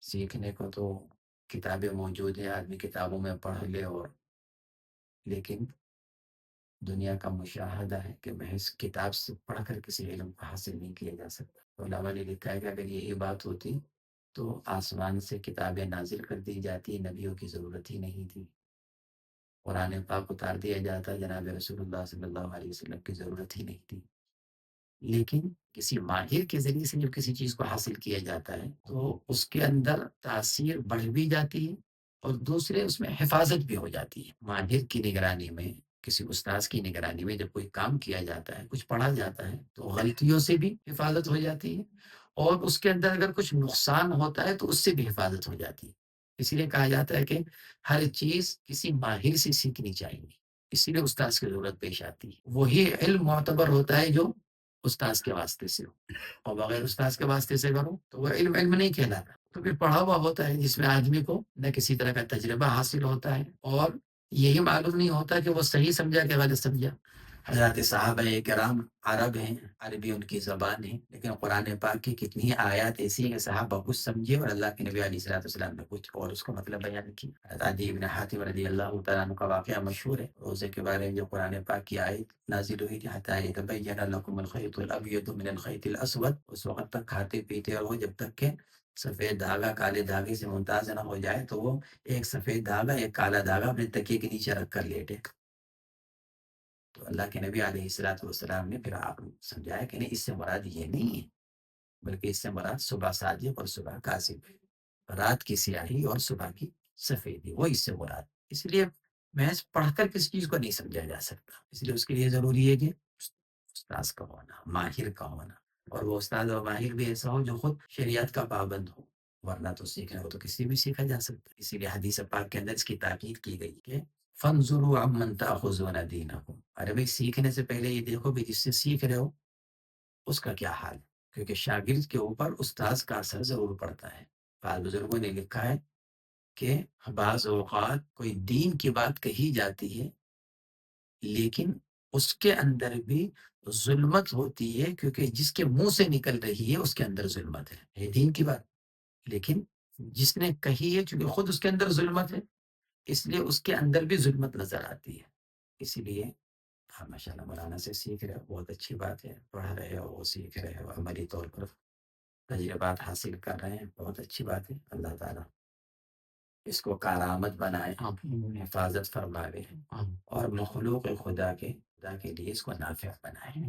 سیکھنے کو تو کتابیں موجود ہیں، آدمی کتابوں میں پڑھ لے، اور لیکن دنیا کا مشاہدہ ہے کہ محض کتاب سے پڑھ کر کسی علم کو حاصل نہیں کیا جا سکتا۔ علماء نے لکھا ہے کہ اگر یہی بات ہوتی تو آسمان سے کتابیں نازل کر دی جاتی، نبیوں کی ضرورت ہی نہیں تھی، قرآن پاک اتار دیا جاتا، جناب رسول اللہ صلی اللہ علیہ وسلم کی ضرورت ہی نہیں تھی۔ لیکن کسی ماہر کے ذریعے سے جب کسی چیز کو حاصل کیا جاتا ہے تو اس کے اندر تاثیر بڑھ بھی جاتی ہے، اور دوسرے اس میں حفاظت بھی ہو جاتی ہے۔ ماہر کی نگرانی میں، کسی استاذ کی نگرانی میں جب کوئی کام کیا جاتا ہے، کچھ پڑھا جاتا ہے، تو غلطیوں سے بھی حفاظت ہو جاتی ہے، اور اس کے اندر اگر کچھ نقصان ہوتا ہے تو اس سے بھی حفاظت ہو جاتی ہے۔ اسی لیے کہا جاتا ہے کہ ہر چیز کسی ماہر سے سیکھنی چاہیے، اسی لیے استاذ کی ضرورت پیش آتی ہے۔ وہی علم معتبر ہوتا ہے جو استاذ کے واسطے سے ہو، اور بغیر استاذ کے واسطے سے کرو تو وہ علم علم نہیں کہلاتا، تو پھر پڑھا ہوا ہوتا ہے جس میں آدمی کو نہ کسی طرح کا تجربہ حاصل ہوتا ہے، اور یہی معلوم نہیں ہوتا کہ وہ صحیح سمجھا کہ غلط سمجھا۔ حضرات صحابہ کرام عرب ہیں، عربی ان کی زبان ہے، لیکن قرآن پاک کی کتنی آیات ایسی ہیں کہ صحابہ کچھ سمجھے اور اللہ کے نبی علیہ الصلوۃ والسلام نے کچھ اور اس کا مطلب بیان کیا۔ حضرت عدی بن حاتم رضی اللہ تعالیٰ عنہ کا واقعہ مشہور ہے، روزے کے بارے میں جو قرآن پاک کی آیت نازل ہوئی تھی، حتیٰ یتبین لکم الخیط الابیض من الخیط الاسود، اس وقت تک کھاتے پیتے رہو جب تک کہ سفید دھاگا کالے دھاگے سے ممتاز نہ ہو جائے، تو وہ ایک سفید دھاگا ایک کالا دھاگا اپنے تکیے کے نیچے رکھ کر لیٹے۔ تو اللہ کے نبی علیہ الصلوۃ والسلام نے پھر آپ سمجھایا کہ نہیں، اس سے مراد یہ نہیں ہے، بلکہ اس سے مراد صبح صادق اور صبح کاذب ہے، رات کی سیاہی اور صبح کی سفیدی، وہ اس سے مراد۔ اس لیے محض پڑھ کر کسی چیز کو نہیں سمجھا جا سکتا، اس لیے اس کے لیے ضروری ہے کہ استاذ کا ہونا، ماہر کا ہونا، اور وہ استاد اور ماہر بھی ایسا ہو جو خود شریعت کا پابند ہو، ورنہ تو سیکھنے کو تو کسی بھی سیکھا جا سکتا ہے۔ اسی لیے حدیث پاک کے اندر اس کی تاکید کی گئی کہ فَانظُرُوا عَمَّن تَأْخُذُونَ دِینَکُم، ارے بھائی سیکھنے سے پہلے یہ دیکھو کہ جس سے سیکھ رہے ہو اس کا کیا حال ہے، کیونکہ شاگرد کے اوپر استاذ کا اثر ضرور پڑتا ہے۔ بعض بزرگوں نے لکھا ہے کہ بعض اوقات کوئی دین کی بات کہی جاتی ہے، لیکن اس کے اندر بھی ظلمت ہوتی ہے، کیونکہ جس کے منہ سے نکل رہی ہے اس کے اندر ظلمت ہے دین کی بات، لیکن جس نے کہی ہے چونکہ خود اس کے اندر ظلمت ہے، اس لیے اس کے اندر بھی ظلمت نظر آتی ہے۔ اسی لیے ہاں ماشاء اللہ مولانا سے سیکھ رہے ہو، بہت اچھی بات ہے، پڑھ رہے ہو، سیکھ رہے ہو، عملی طور پر تجربات حاصل کر رہے ہیں، بہت اچھی بات ہے۔ اللہ تعالیٰ اس کو کارآمد بنائے، حفاظت فرمائے، اور مخلوق خدا کے لیے اس کو نافع بنائے۔